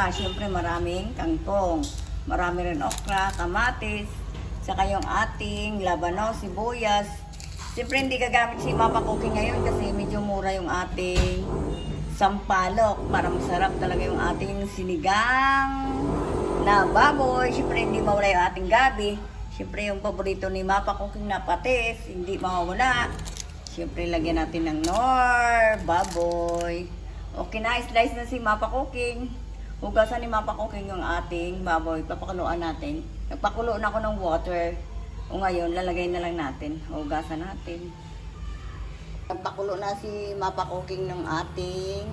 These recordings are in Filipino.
Siyempre maraming kangkong. Marami rin okra, kamatis, saka yung ating labano, sibuyas. Siyempre hindi gagamit si Mapa Cooking ngayon kasi medyo mura yung ating sampalok. Para masarap talaga yung ating sinigang na baboy. Siyempre hindi mawala yung ating gabi. Siyempre yung paborito ni Mapa Cooking na patis, hindi mawala. Siyempre lagyan natin ng nor, baboy. Okay na, slice na si Mapa Cooking. Hugasan ni Mapa Cooking yung ating baboy. Papakuluan natin. Nagpakulo na ako ng water. O ngayon, lalagay na lang natin. Hugasan natin. Nagpakulo na si Mapa Cooking ng ating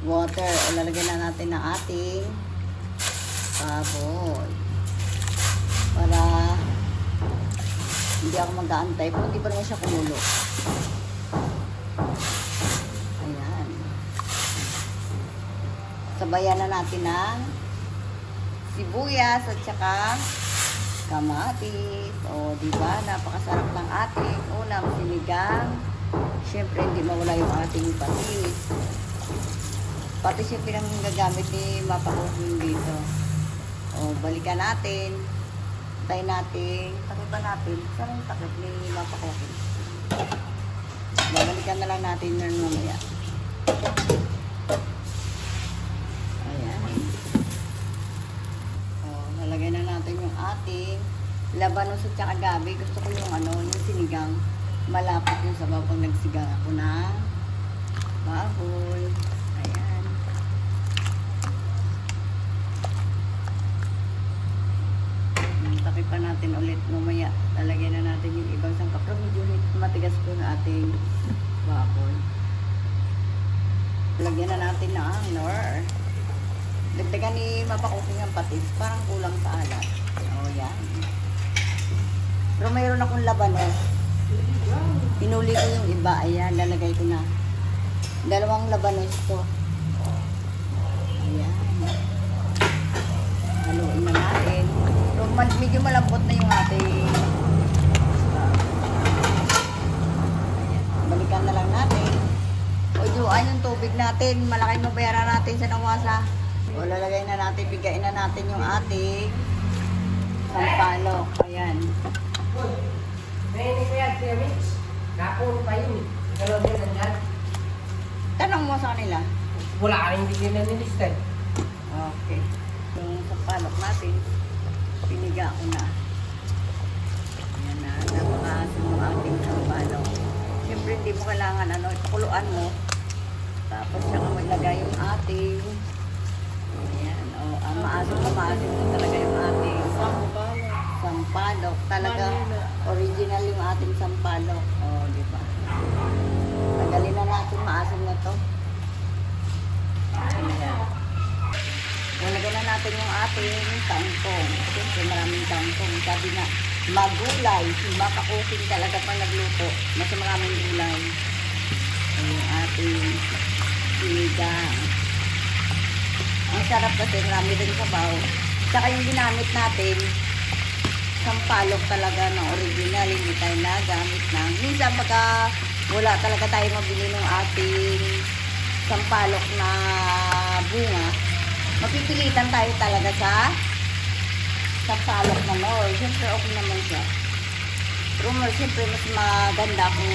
water. O lalagyan na natin ng ating baboy. Para hindi ako mag-aantay. Kung hindi pa naman siya kumulo. Sabayan na natin ng sibuyas at saka kamatis. O, diba? Napakasarap ng ating ulam, sinigang. Siyempre, hindi mawala yung ating patis. Patis yung pinanggagamit ni Mapa Cooking dito. O, balikan natin. Tayo natin. Takipan natin. Saan yung takip ni Mapa Cooking? Babalikan na lang natin yun mamaya. Lagay na natin yung ating labanos at saka gabi. Gusto ko yung yung sinigang. Malapot yung sabaw pag nagsigang ako ng baboy. Ayan. Takipan natin ulit mamaya. Lalagay na natin yung ibang sangkap. Pero medyo matigas po na ating baboy. Lagyan na natin ng nor. Dagdagan ni Mapa Cooking ang patis. Parang kulang sa alat. O, yan. Pero mayroon akong labanos. Pinuli ko yung iba. Ayan, lalagay ko na. Dalawang labanos to. Ayan. Haluin na natin. So, medyo malambot na yung ating. Ayan. Balikan na lang natin. O, juan yung tubig natin. Malaking mabayaran natin sa nawasa. O, lalagay na natin, bigayin na natin yung ating sampalok. Ayan. May ko yan, Kuya Mitch. Kapon pa yun. Ikaw din nandyan. Tanong mo sa kanila. Wala ka hindi nila nilistay. Okay. Yung sampalok natin, piniga ko na. Ayan na, napakaasin yung ating sampalok. Siyempre, hindi mo kailangan, ipakuluan mo. Tapos, saka maglagay yung ating ayan, maasim na talaga yung ating sampalok. Talaga original yung ating sampalok. O, diba? Tagalin na natin, maasim na to. Ayan. Lagyan na natin yung ating kangkong. Siyempre maraming kangkong. Sabi nga, magulay. Si Mapa Cooking talaga pang nagluto. Mas maraming gulay. Yung ating sinigang. Ang sarap kasi, marami din sabaw. Tsaka yung ginamit natin, sampalok talaga ng original, hindi tayo nagamit ng. Minsan pagka wala talaga tayo mabili ng ating sampalok na bunga, mapipilitan tayo talaga sa sampalok na nor. Siyempre okay naman siya. Pero siyempre mas maganda kung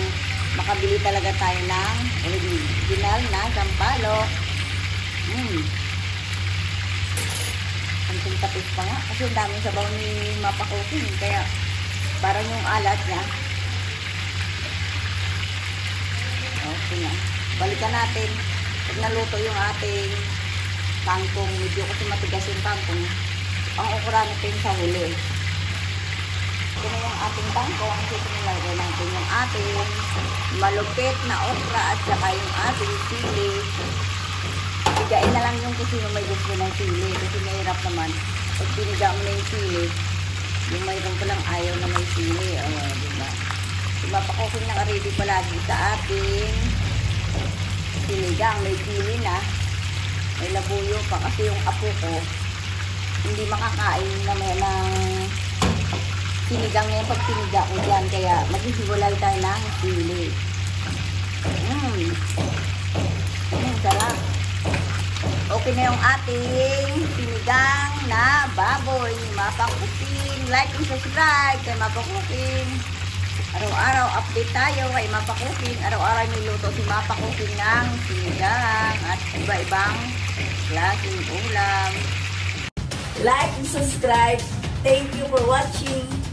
makabili talaga tayo ng original na sampalok. Ang tapis pa nga. Kasi ang daming sabaw ni Mapa Cooking. Kaya parang yung alat niya. Okay na. Balikan natin. Pag naluto yung ating kangkong. Medyo kasi matigas yung kangkong. Ang okra natin sa huli. Ito na yung ating kangkong. Ito nilagay natin yung ating malupit na okra at saka yung ating sili. Bigain na lang yung kung sino may gusto ng sili. Kasi mahirap naman. Pag piniga mo na yung sili, yung mayroon ko lang ayaw na may sili. O, diba? Si Mapa Cooking naka-ready palagi sa ating sinigang. May sili na. May labuyo pa. Kasi yung apo ko, hindi makakain naman ng sinigang ngayon pag piniga ko dyan. Kaya maghihigulay tayo ng sili. Sarap. Okay natin na yung ating sinigang na baboy ni Mapa Cooking. Like and subscribe kay Mapa Cooking. Araw-araw update tayo kay Mapa Cooking. Araw-araw niluto si Mapa Cooking ng sinigang at iba-ibang klaseng ulam. Like and subscribe. Thank you for watching.